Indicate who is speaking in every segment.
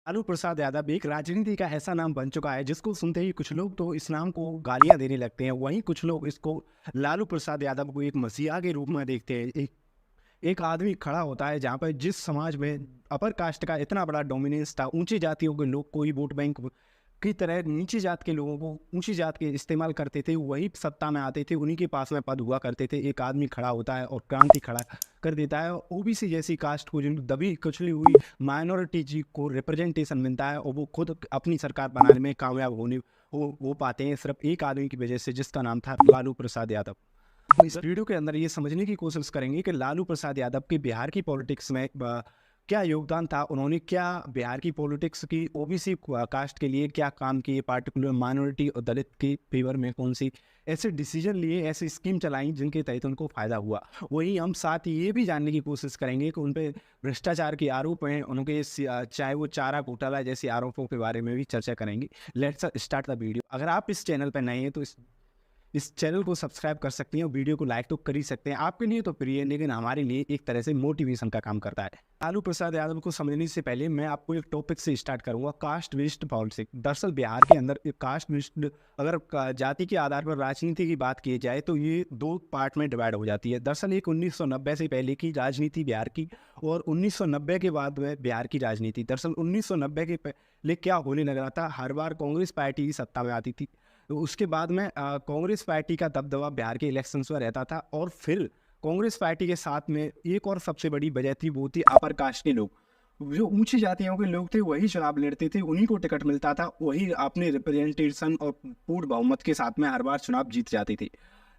Speaker 1: लालू प्रसाद यादव एक राजनीति का ऐसा नाम बन चुका है जिसको सुनते ही कुछ लोग तो इस नाम को गालियां देने लगते हैं। वहीं कुछ लोग इसको लालू प्रसाद यादव को एक मसीहा के रूप में देखते हैं। एक आदमी खड़ा होता है जहाँ पर जिस समाज में अपर कास्ट का इतना बड़ा डोमिनेंस था, ऊंची जातियों के लोग कोई वोट बैंक की तरह नीची जात के लोगों को ऊंची जात के इस्तेमाल करते थे, वही सत्ता में आते थे, उन्हीं के पास में पद हुआ करते थे। एक आदमी खड़ा होता है और क्रांति खड़ा कर देता है। ओबीसी जैसी कास्ट को, जिन दबी कुचली हुई माइनॉरिटी जी को रिप्रेजेंटेशन मिलता है और वो खुद अपनी सरकार बनाने में कामयाब होने हो पाते हैं सिर्फ एक आदमी की वजह से, जिसका नाम था लालू प्रसाद यादव। तो इस वीडियो के अंदर ये समझने की कोशिश करेंगे कि लालू प्रसाद यादव के बिहार की पॉलिटिक्स में क्या योगदान था, उन्होंने क्या बिहार की पॉलिटिक्स की ओबीसी कास्ट के लिए क्या काम किए, पार्टिकुलर माइनॉरिटी और दलित के फेवर में कौन सी ऐसे डिसीजन लिए, ऐसी स्कीम चलाई जिनके तहत उनको फायदा हुआ। वहीं हम साथ ये भी जानने की कोशिश करेंगे कि उन पर भ्रष्टाचार के आरोप हैं, उनके चाहे वो चारा घोटाला जैसे आरोपों के बारे में भी चर्चा करेंगे। Let's start the video. अगर आप इस चैनल पर नए हैं तो इस चैनल को सब्सक्राइब कर सकते हैं और वीडियो को लाइक तो कर ही सकते हैं। आपके लिए तो प्रिय है लेकिन हमारे लिए एक तरह से मोटिवेशन का काम करता है। लालू प्रसाद यादव को समझने से पहले मैं आपको एक टॉपिक से स्टार्ट करूंगा, कास्ट बेस्ड पॉलिटिक्स। दरअसल बिहार के अंदर कास्ट बेस्ड, अगर जाति के आधार पर राजनीति की बात की जाए तो ये दो पार्ट में डिवाइड हो जाती है। दरअसल एक 1990 से पहले की राजनीति बिहार की और 1990 के बाद में बिहार की राजनीति। दरअसल 1990 के पहले क्या होने लग रहा था, हर बार कांग्रेस पार्टी ही सत्ता में आती थी, तो उसके बाद में कांग्रेस पार्टी का दबदबा बिहार के इलेक्शंस में रहता था। और फिर कांग्रेस पार्टी के साथ में एक और सबसे बड़ी वजह थी, वो थी अपर कास्ट के लोग, जो ऊंची जातियों के लोग थे वही चुनाव लड़ते थे, उन्हीं को टिकट मिलता था, वही अपने रिप्रेजेंटेशन और पूर्ण बहुमत के साथ में हर बार चुनाव जीत जाते थे।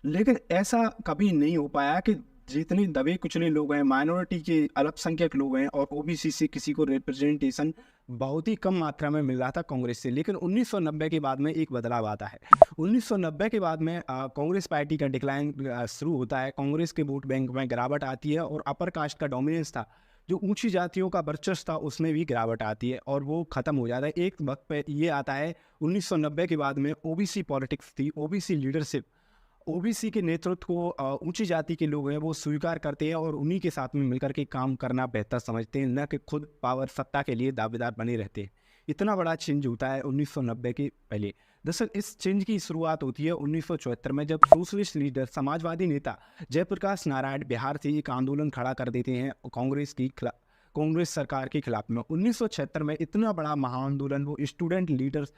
Speaker 1: लेकिन ऐसा कभी नहीं हो पाया कि जितने दबे कुचले लोग हैं, माइनॉरिटी के अल्पसंख्यक लोग हैं और ओबीसी से किसी को रिप्रेजेंटेशन बहुत ही कम मात्रा में मिल रहा था कांग्रेस से। लेकिन 1990 के बाद में एक बदलाव आता है। 1990 के बाद में कांग्रेस पार्टी का डिक्लाइन शुरू होता है, कांग्रेस के वोट बैंक में गिरावट आती है और अपर कास्ट का डोमिनेंस था, जो ऊंची जातियों का वर्चस्व था, उसमें भी गिरावट आती है और वो खत्म हो जाता है। एक वक्त पे ये आता है 1990 के बाद में ओबीसी पॉलिटिक्स थी, ओबीसी लीडरशिप, ओबीसी के नेतृत्व को ऊंची जाति के लोग हैं वो स्वीकार करते हैं और उन्हीं के साथ में मिलकर के काम करना बेहतर समझते हैं, न कि खुद पावर सत्ता के लिए दावेदार बने रहते हैं। इतना बड़ा चेंज होता है 1990 के पहले। दरअसल इस चेंज की शुरुआत होती है 1974 में, जब सोशलिस्ट लीडर, समाजवादी नेता जयप्रकाश नारायण बिहार से एक आंदोलन खड़ा कर देते हैं कांग्रेस सरकार के खिलाफ में। 1976 में इतना बड़ा महाआंदोलन, वो स्टूडेंट लीडर्स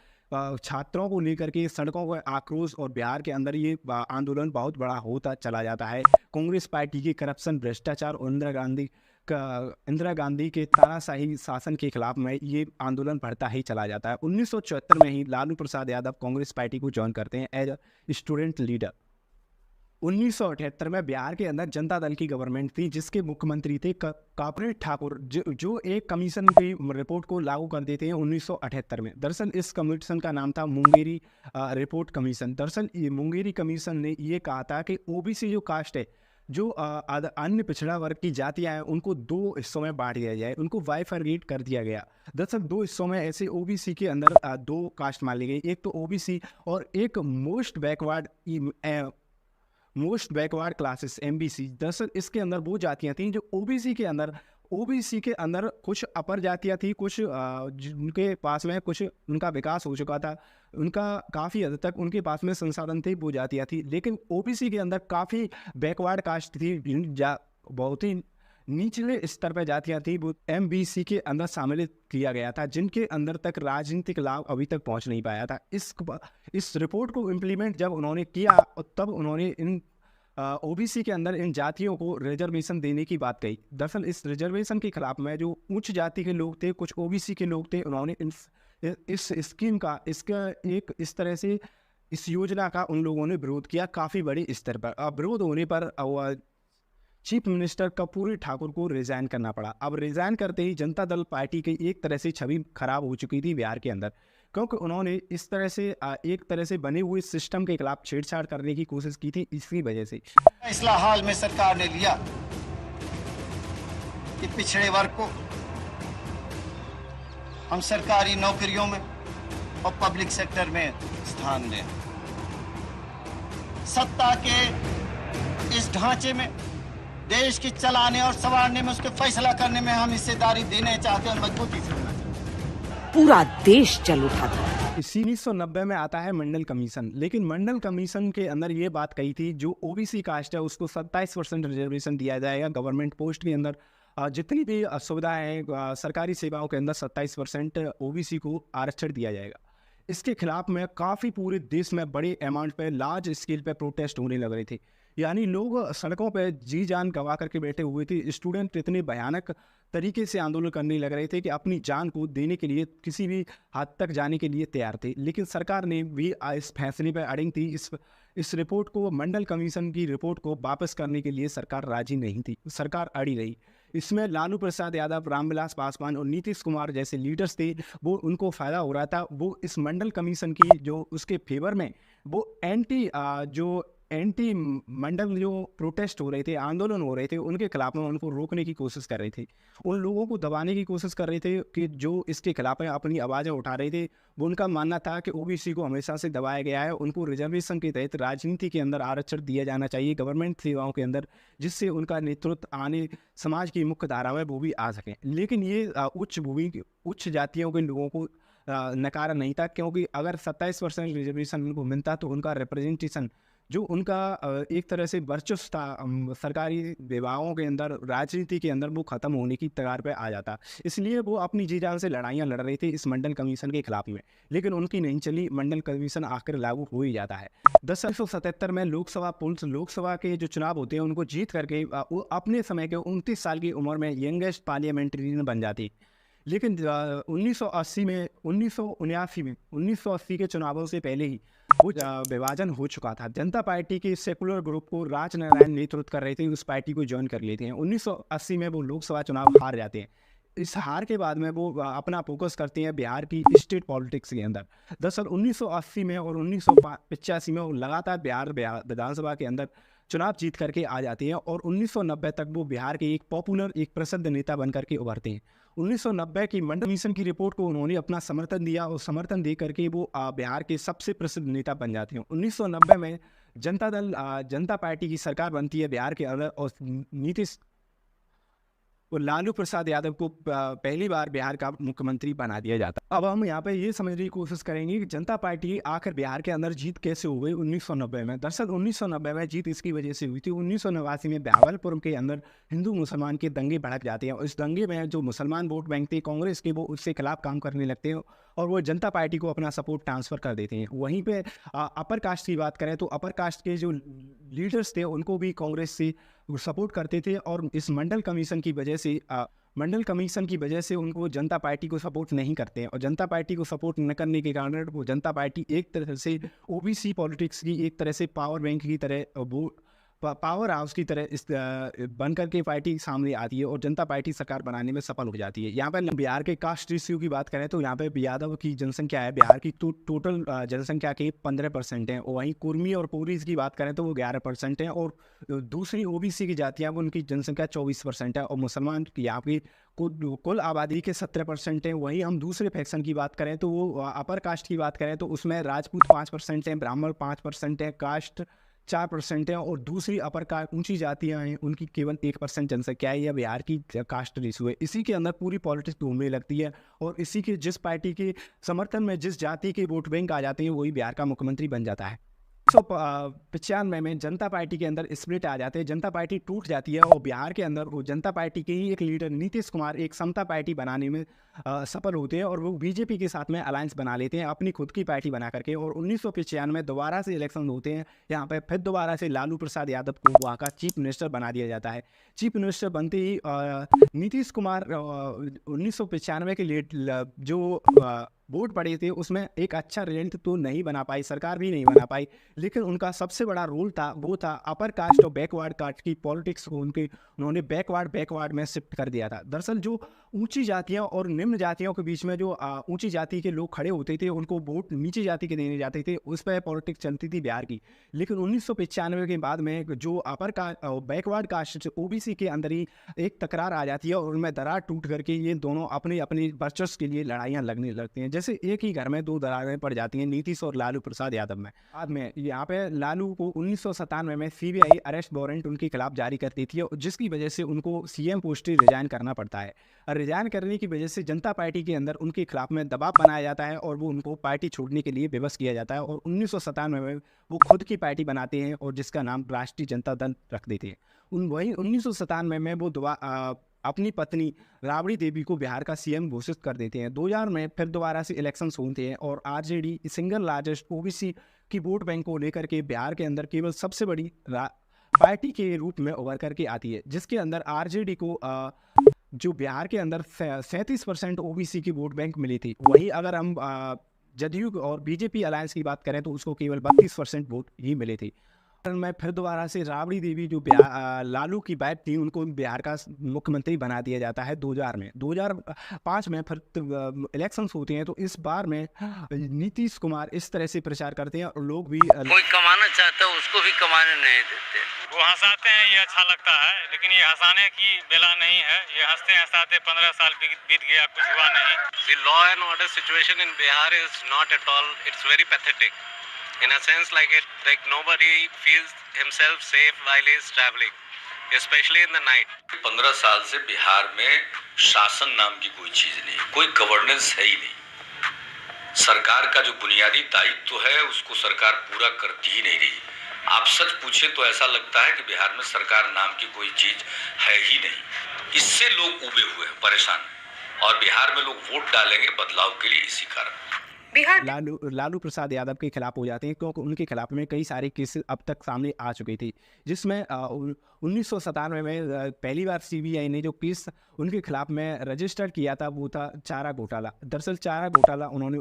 Speaker 1: छात्रों को लेकर के सड़कों पर आक्रोश, और बिहार के अंदर ये आंदोलन बहुत बड़ा होता चला जाता है। कांग्रेस पार्टी की करप्शन, भ्रष्टाचार और इंदिरा गांधी के तानाशाही शासन के खिलाफ में ये आंदोलन बढ़ता ही चला जाता है। 1974 में ही लालू प्रसाद यादव कांग्रेस पार्टी को ज्वाइन करते हैं एज अ स्टूडेंट लीडर। 1978 में बिहार के अंदर जनता दल की गवर्नमेंट थी, जिसके मुख्यमंत्री थे कापरेड ठाकुर, जो एक कमीशन की रिपोर्ट को लागू कर देते हैं 1978 में। दरअसल इस कमीशन का नाम था मुंगेरी रिपोर्ट कमीशन। दरअसल ये मुंगेरी कमीशन ने ये कहा था कि ओबीसी जो कास्ट है, जो अन्य पिछड़ा वर्ग की जातियां हैं, उनको दो हिस्सों में बांट दिया जाए, उनको बाइफरगेट कर दिया गया। दरअसल दो हिस्सों में ऐसे ओबीसी के अंदर दो कास्ट मान ली गई, एक तो ओबीसी और एक मोस्ट बैकवर्ड क्लासेस, एमबीसी। दरअसल इसके अंदर वो जातियां थीं जो ओबीसी के अंदर कुछ अपर जातियां थी, कुछ जिनके पास में कुछ उनका विकास हो चुका था, उनका काफ़ी हद तक उनके पास में संसाधन थे, वो जातियां थी। लेकिन ओबीसी के अंदर काफ़ी बैकवर्ड कास्ट थी, बहुत ही निचले स्तर पर जातियां थी, वो एमबीसी के अंदर शामिल किया गया था, जिनके अंदर तक राजनीतिक लाभ अभी तक पहुंच नहीं पाया था। इस रिपोर्ट को इम्प्लीमेंट जब उन्होंने किया, तब उन्होंने इन ओबीसी के अंदर इन जातियों को रिजर्वेशन देने की बात कही। दरअसल इस रिजर्वेशन के खिलाफ में जो उच्च जाति के लोग थे, कुछ ओबीसी के लोग थे, उन्होंने इस स्कीम का, इस तरह से इस योजना का उन लोगों ने विरोध किया काफ़ी बड़े स्तर पर। विरोध होने पर चीफ मिनिस्टर कर्पूरी ठाकुर को रिजाइन करना पड़ा। अब रिजाइन करते ही जनता दल पार्टी की एक तरह से छवि खराब हो चुकी थी बिहार के अंदर, क्योंकि उन्होंने इस तरह से एक तरह से बने हुए सिस्टम के खिलाफ छेड़छाड़ करने की कोशिश की थी। इसी वजह से
Speaker 2: फैसला हाल में सरकार ने लिया कि पिछड़े वर्ग को हम सरकारी नौकरियों में और पब्लिक सेक्टर में स्थान दें। सत्ता के इस ढांचे में देश की चलाने और संवारने में, उसके फैसला करने में हम हिस्सेदारी देने चाहते हैं और मजबूती से देना चाहते हैं।
Speaker 3: पूरा देश जल उठा था।
Speaker 1: इसी 1990 में आता है मंडल कमीशन, लेकिन मंडल कमीशन के अंदर ये बात कही थी जो ओबीसी कास्ट है उसको 27% रिजर्वेशन दिया जाएगा गवर्नमेंट पोस्ट के अंदर। जितनी भी सुविधाएं हैं सरकारी सेवाओं के अंदर 27% ओबीसी को आरक्षण दिया जाएगा। इसके खिलाफ में काफ़ी पूरे देश में बड़े अमाउंट पे लार्ज स्केल पे प्रोटेस्ट होने लग रहे थे, यानी लोग सड़कों पे जी जान गंवा करके बैठे हुए थे। स्टूडेंट इतने भयानक तरीके से आंदोलन करने लग रहे थे कि अपनी जान को देने के लिए किसी भी हद तक जाने के लिए तैयार थे, लेकिन सरकार ने भी इस फैसले पर अड़िग थी। इस रिपोर्ट को, मंडल कमीशन की रिपोर्ट को वापस करने के लिए सरकार राजी नहीं थी, सरकार अड़ी रही। इसमें लालू प्रसाद यादव, रामविलास पासवान और नीतीश कुमार जैसे लीडर्स थे, वो उनको फ़ायदा हो रहा था। वो इस मंडल कमीशन की जो उसके फेवर में वो एंटी मंडल जो प्रोटेस्ट हो रहे थे, आंदोलन हो रहे थे, उनके खिलाफ में उनको रोकने की कोशिश कर रहे थे, उन लोगों को दबाने की कोशिश कर रहे थे कि जो इसके खिलाफ में अपनी आवाज़ें उठा रहे थे। वो उनका मानना था कि ओबीसी को हमेशा से दबाया गया है, उनको रिजर्वेशन के तहत राजनीति के अंदर आरक्षण दिया जाना चाहिए गवर्नमेंट सेवाओं के अंदर, जिससे उनका नेतृत्व आने समाज की मुख्य धारा में वो भी आ सकें। लेकिन ये उच्च जातियों के लोगों को नकारा नहीं था, क्योंकि अगर 27% रिजर्वेशन उनको मिलता तो उनका रिप्रेजेंटेशन जो उनका एक तरह से वर्चस्व था सरकारी विभागों के अंदर, राजनीति के अंदर, वो ख़त्म होने की कगार पे आ जाता। इसलिए वो अपनी जी जान से लड़ाइयाँ लड़ रहे थे इस मंडल कमीशन के खिलाफ में, लेकिन उनकी नहीं चली। मंडल कमीशन आखिर लागू हो ही जाता है। 1977 में लोकसभा के जो चुनाव होते हैं उनको जीत करके वो अपने समय के 29 साल की उम्र में यंगेस्ट पार्लियामेंट्रियन बन जाती। लेकिन 1980 के चुनावों से पहले ही वो विभाजन हो चुका था। जनता पार्टी के सेकुलर ग्रुप को राजनारायण नेतृत्व कर रहे थे, उस पार्टी को ज्वाइन कर लेते हैं। 1980 में वो लोकसभा चुनाव हार जाते हैं। इस हार के बाद में वो अपना फोकस करते हैं बिहार की स्टेट पॉलिटिक्स के अंदर। दरअसल 1980 में और 1985 में वो लगातार बिहार विधानसभा के अंदर चुनाव जीत करके आ जाते हैं और 1990 तक वो बिहार के एक पॉपुलर, एक प्रसिद्ध नेता बन करके उभरते हैं। 1990 की मंडल कमीशन की रिपोर्ट को उन्होंने अपना समर्थन दिया और समर्थन दे करके वो बिहार के सबसे प्रसिद्ध नेता बन जाते हैं। 1990 में जनता पार्टी की सरकार बनती है बिहार के अंदर और लालू प्रसाद यादव को पहली बार बिहार का मुख्यमंत्री बना दिया जाता। अब हम यहाँ पे ये समझने की कोशिश करेंगे कि जनता पार्टी आखिर बिहार के अंदर जीत कैसे हो गई 1990 में। दरअसल 1990 में जीत इसकी वजह से हुई थी। 1989 में भागलपुर के अंदर हिंदू मुसलमान के दंगे भड़क जाते हैं और इस दंगे में जो मुसलमान वोट बैंक थे कांग्रेस के, वो उसके खिलाफ काम करने लगते हैं और वो जनता पार्टी को अपना सपोर्ट ट्रांसफ़र कर देते हैं। वहीं पे अपर कास्ट की बात करें तो अपर कास्ट के जो लीडर्स थे उनको भी कांग्रेस से सपोर्ट करते थे और इस मंडल कमीशन की वजह से उनको जनता पार्टी को सपोर्ट नहीं करते हैं और जनता पार्टी को सपोर्ट न करने के कारण वो जनता पार्टी एक तरह से ओबीसी पॉलिटिक्स की एक तरह से पावर बैंक की तरह, वो पावर हाउस की तरह इस बन करके पार्टी सामने आती है और जनता पार्टी सरकार बनाने में सफल हो जाती है। यहाँ पर बिहार के कास्ट रेशियो की बात करें तो यहाँ पे यादव की जनसंख्या है बिहार की टोटल जनसंख्या के 15% है और वहीं कुर्मी और कोरीज की बात करें तो वो 11% है और दूसरी ओबीसी की जातियाँ वो उनकी जनसंख्या 24% है और मुसलमान यहाँ की कुल आबादी के 17% हैं। वहीं हम दूसरे फैक्शन की बात करें तो वो अपर कास्ट की बात करें तो उसमें राजपूत 5% हैं, ब्राह्मण 5% हैं, कास्ट 4% है और दूसरी अपर कास्ट ऊंची जातियां हैं उनकी केवल 1% जनसंख्या है। यह बिहार की कास्ट रेशियो है। इसी के अंदर पूरी पॉलिटिक्स घूमने लगती है और इसी के जिस पार्टी के समर्थन में जिस जाति के वोट बैंक आ जाते हैं वही बिहार का मुख्यमंत्री बन जाता है। 1995 में जनता पार्टी के अंदर स्प्लिट आ जाते हैं, जनता पार्टी टूट जाती है और बिहार के अंदर वो जनता पार्टी के ही एक लीडर नीतीश कुमार एक समता पार्टी बनाने में सफल होते हैं और वो बीजेपी के साथ में अलायंस बना लेते हैं अपनी खुद की पार्टी बना करके और 1995 में दोबारा से इलेक्शन होते हैं। यहाँ पे फिर दोबारा से लालू प्रसाद यादव को वहाँ का चीफ मिनिस्टर बना दिया जाता है। चीफ मिनिस्टर बनते ही नीतीश कुमार 1995 के लेट जो वोट पड़े थे उसमें एक अच्छा रिजल्ट तो नहीं बना पाई, सरकार भी नहीं बना पाई, लेकिन उनका सबसे बड़ा रोल था वो था अपर कास्ट और बैकवर्ड कास्ट की पॉलिटिक्स को उन्होंने बैकवर्ड में शिफ्ट कर दिया था। दरअसल जो ऊंची जातियां और निम्न जातियों के बीच में जो ऊंची जाति के लोग खड़े होते थे उनको वोट नीची जाति के देने जाते थे, उस पर पॉलिटिक्स चलती थी बिहार की। लेकिन 1995 के बाद में जो upper caste backward caste OBC के अंदर ही एक तकरार आ जाती है और उनमें दरार टूट करके ये दोनों अपने अपने वर्चस्व के लिए लड़ाइयाँ लगने लगती हैं। जैसे एक ही घर में दो दरारें पड़ जाती हैं नीतीश और लालू प्रसाद यादव में। बाद में यहाँ पे लालू को 1997 में सीबीआई अरेस्ट वारंट उनके खिलाफ जारी करती थी जिसकी वजह से उनको सीएम पोस्ट रिजाइन करना पड़ता है। रिजाइन करने की वजह से जनता पार्टी के अंदर उनके खिलाफ में दबाव बनाया जाता है और वो उनको पार्टी छोड़ने के लिए विवश किया जाता है और 1997 में वो खुद की पार्टी बनाते हैं और जिसका नाम राष्ट्रीय जनता दल रख देते हैं। वही 1997 में वो अपनी पत्नी राबड़ी देवी को बिहार का सीएम घोषित कर देते हैं। 2000 में फिर दोबारा से इलेक्शंस होते हैं और आरजेडी सिंगल लार्जेस्ट ओबीसी की वोट बैंक को लेकर के बिहार के अंदर केवल सबसे बड़ी पार्टी के रूप में उभर करके आती है, जिसके अंदर आरजेडी को जो बिहार के अंदर 37% ओबीसी की वोट बैंक मिली थी। वही अगर हम जदयू और बीजेपी अलायंस की बात करें तो उसको केवल 32% वोट ही मिले थे। में फिर दोबारा से राबड़ी देवी जो लालू की वाइफ थी उनको बिहार का मुख्यमंत्री बना दिया जाता है 2000 में। 2005 में फिर इलेक्शंस होते हैं तो इस बार में नीतीश कुमार इस तरह से प्रचार करते हैं और लोग भी
Speaker 4: कोई कमाना चाहता है उसको भी कमाने नहीं देते।
Speaker 5: वो हंसाते हैं, ये अच्छा लगता है, लेकिन ये हंसाने की बेला नहीं है। ये हंसते हंसाते 15 साल बीत गया, कुछ हुआ नहीं।
Speaker 6: The law and order situation in Bihar is not at all, it's very pathetic. In a sense like nobody feels himself safe while he is traveling, especially in the night.
Speaker 7: 15 साल से बिहार में शासन नाम की कोई चीज नहीं, कोई गवर्नेंस है ही नहीं। सरकार का जो बुनियादी दायित्व है उसको सरकार पूरा करती ही नहीं रही। आप सच पूछे तो ऐसा लगता है कि बिहार में सरकार नाम की कोई चीज है ही नहीं। इससे लोग उबे हुए हैं, परेशान हैं और बिहार में लोग वोट डालेंगे बदलाव के लिए इसी कारण।
Speaker 1: लालू प्रसाद यादव के खिलाफ हो जाते हैं क्योंकि उनके खिलाफ में कई सारे केस अब तक सामने आ चुके थे, जिसमें 1997 में पहली बार सीबीआई ने जो केस उनके खिलाफ में रजिस्टर किया था वो था चारा घोटाला। दरअसल चारा घोटाला उन्होंने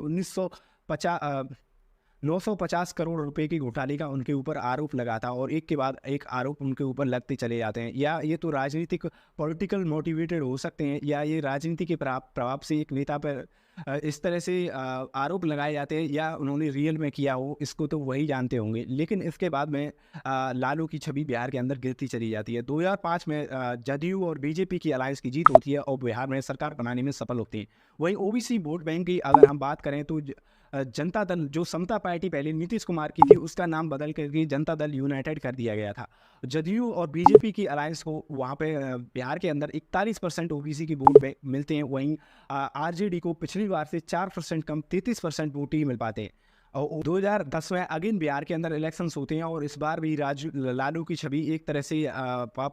Speaker 1: 950 करोड़ रुपए की घोटाले का उनके ऊपर आरोप लगा था और एक के बाद एक आरोप उनके ऊपर लगते चले जाते हैं। या ये तो राजनीतिक पॉलिटिकल मोटिवेटेड हो सकते हैं या ये राजनीति के प्रभाव से एक नेता पर इस तरह से आरोप लगाए जाते हैं या उन्होंने रियल में किया हो, इसको तो वही जानते होंगे। लेकिन इसके बाद में लालू की छवि बिहार के अंदर गिरती चली जाती है। 2005 में जदयू और बीजेपी की अलायंस की जीत होती है और बिहार में सरकार बनाने में सफल होती है। वहीं ओबीसी वोट बैंक की अगर हम बात करें तो जनता दल, जो समता पार्टी पहले नीतीश कुमार की थी, उसका नाम बदल करके जनता दल यूनाइटेड कर दिया गया था। जदयू और बीजेपी की अलायंस को वहाँ पे बिहार के अंदर 41% ओबीसी की वोट मिलते हैं। वहीं आरजेडी को पिछली बार से 4% कम 33% वोट ही मिल पाते हैं। और 2010 में अगेन बिहार के अंदर इलेक्शंस होते हैं और इस बार भी लालू की छवि एक तरह से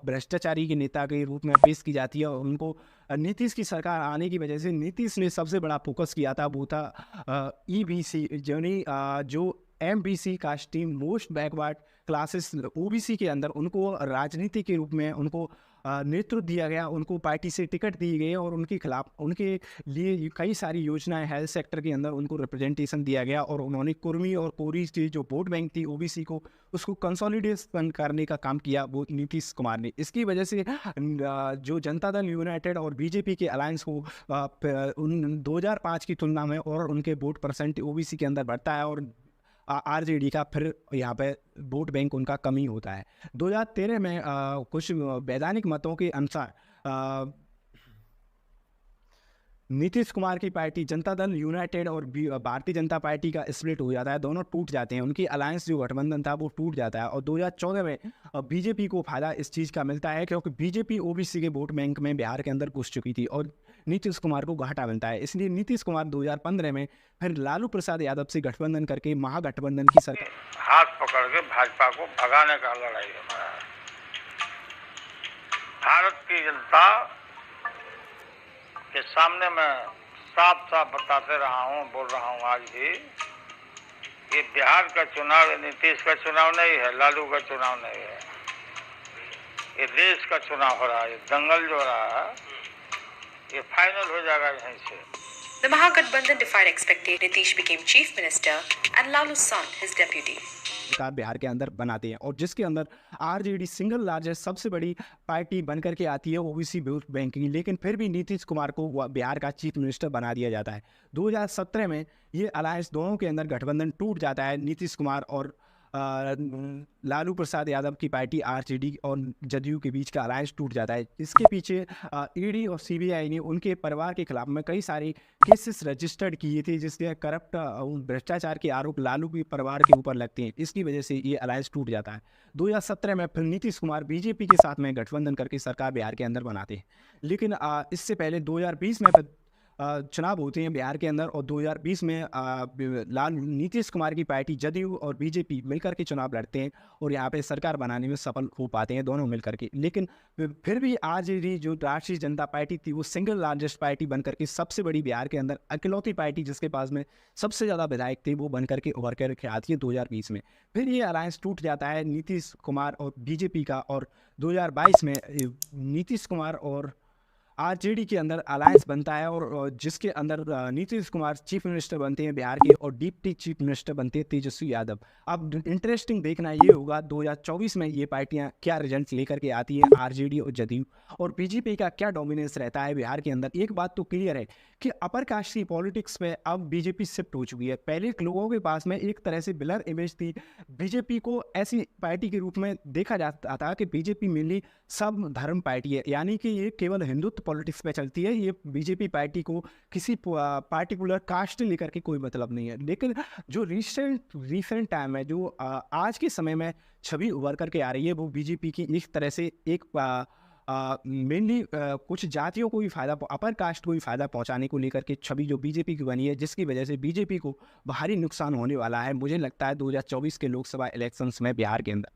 Speaker 1: भ्रष्टाचारी के नेता के रूप में पेश की जाती है और उनको नीतीश की सरकार आने की वजह से नीतीश ने सबसे बड़ा फोकस किया था वो था ईबीसी, जो एमबीसी कास्ट टीम मोस्ट बैकवर्ड क्लासेस ओबीसी के अंदर उनको राजनीति के रूप में उनको नेतृत्व दिया गया, उनको पार्टी से टिकट दी गई और उनके खिलाफ उनके लिए कई सारी योजनाएं हेल्थ सेक्टर के अंदर उनको रिप्रेजेंटेशन दिया गया और उन्होंने कुर्मी और कोरी की जो वोट बैंक थी ओबीसी को उसको कंसोलिडेशन करने का काम किया वो नीतीश कुमार ने। इसकी वजह से जो जनता दल यूनाइटेड और बीजेपी के अलायंस को 2005 की तुलना में और उनके वोट परसेंट ओबीसी के अंदर बढ़ता है और आरजेडी का फिर यहाँ पे वोट बैंक उनका कमी होता है। 2013 में कुछ वैधानिक मतों के अनुसार नीतीश कुमार की पार्टी जनता दल यूनाइटेड और भारतीय जनता पार्टी का स्प्लिट हो जाता है, दोनों टूट जाते हैं, उनकी अलायंस जो गठबंधन था वो टूट जाता है। और 2014 में बीजेपी को फायदा इस चीज़ का मिलता है क्योंकि बीजेपी ओबीसी के वोट बैंक में बिहार के अंदर घुस चुकी थी और नीतीश कुमार को घाटा मिलता है। इसलिए नीतीश कुमार 2015 में फिर लालू प्रसाद यादव से गठबंधन करके महागठबंधन की सरकार
Speaker 5: हाथ पकड़ के भाजपा को भगाने का लड़ाई हमारा। भारत की जनता के सामने मैं साफ साफ बताते रहा हूँ, बोल रहा हूँ आज भी, ये बिहार का चुनाव नीतीश का चुनाव नहीं है, लालू का चुनाव नहीं है, ये देश का चुनाव हो रहा है। ये दंगल जो हो रहा है ये फाइनल हो जाएगा यहीं से।
Speaker 8: The Mahagठबंधन defied expectations. Nitish became chief minister and Lalu's son his deputy.
Speaker 1: सरकार बिहार के अंदर बनाते हैं और जिसके अंदर आरजेडी सिंगल लार्जेस्ट सबसे बड़ी पार्टी बनकर के आती है ओबीसी वोट बैंक की। लेकिन फिर भी नीतीश कुमार को बिहार का चीफ मिनिस्टर बना दिया जाता है। 2017 में ये अलायंस दोनों के अंदर गठबंधन टूट जाता है। नीतीश कुमार और लालू प्रसाद यादव की पार्टी आरजेडी और जदयू के बीच का अलायंस टूट जाता है। इसके पीछे ईडी और सीबीआई ने उनके परिवार के खिलाफ में कई सारे केसेस रजिस्टर्ड किए थे, जिसके करप्ट भ्रष्टाचार के आरोप लालू के परिवार के ऊपर लगते हैं। इसकी वजह से ये अलायंस टूट जाता है। 2017 में फिर नीतीश कुमार बीजेपी के साथ में गठबंधन करके सरकार बिहार के अंदर बनाते हैं। लेकिन इससे पहले 2020 में फिर चुनाव होते हैं बिहार के अंदर, और 2020 में नीतीश कुमार की पार्टी जदयू और बीजेपी मिलकर के चुनाव लड़ते हैं और यहाँ पे सरकार बनाने में सफल हो पाते हैं दोनों मिलकर के। लेकिन फिर भी आरजेडी जो राष्ट्रीय जनता पार्टी थी वो सिंगल लार्जेस्ट पार्टी बनकर के सबसे बड़ी बिहार के अंदर इकलौती पार्टी जिसके पास में सबसे ज़्यादा विधायक थे वो बनकर के उभर कर आती है 2020 में। फिर ये अलायंस टूट जाता है नीतीश कुमार और बीजेपी का, और 2022 में नीतीश कुमार और आरजेडी के अंदर अलायंस बनता है, और जिसके अंदर नीतीश कुमार चीफ मिनिस्टर बनते हैं बिहार के और डिप्टी चीफ मिनिस्टर बनते हैं तेजस्वी यादव। अब इंटरेस्टिंग देखना ये होगा 2024 में ये पार्टियां क्या रिजल्ट लेकर के आती है, आरजेडी और जदयू और बीजेपी का क्या डोमिनेंस रहता है बिहार के अंदर। एक बात तो क्लियर है कि अपर कास्ट की पॉलिटिक्स में अब बीजेपी शिफ्ट हो चुकी है। पहले लोगों के पास में एक तरह से ब्लर इमेज थी, बीजेपी को ऐसी पार्टी के रूप में देखा जाता था कि बीजेपी मेनली सब धर्म पार्टी है, यानी कि ये केवल हिंदुत्व पॉलिटिक्स पे चलती है। ये बीजेपी पार्टी को किसी पार्टिकुलर कास्ट लेकर के कोई मतलब नहीं है। लेकिन जो रिसेंट टाइम है, जो आज के समय में छवि उभर करके आ रही है, वो बीजेपी की एक तरह से एक मेनली कुछ जातियों को भी फ़ायदा, अपर कास्ट को भी फ़ायदा पहुंचाने को लेकर के छवि जो बीजेपी की बनी है, जिसकी वजह से बीजेपी को भारी नुकसान होने वाला है मुझे लगता है 2024 के लोकसभा इलेक्शंस में बिहार के अंदर।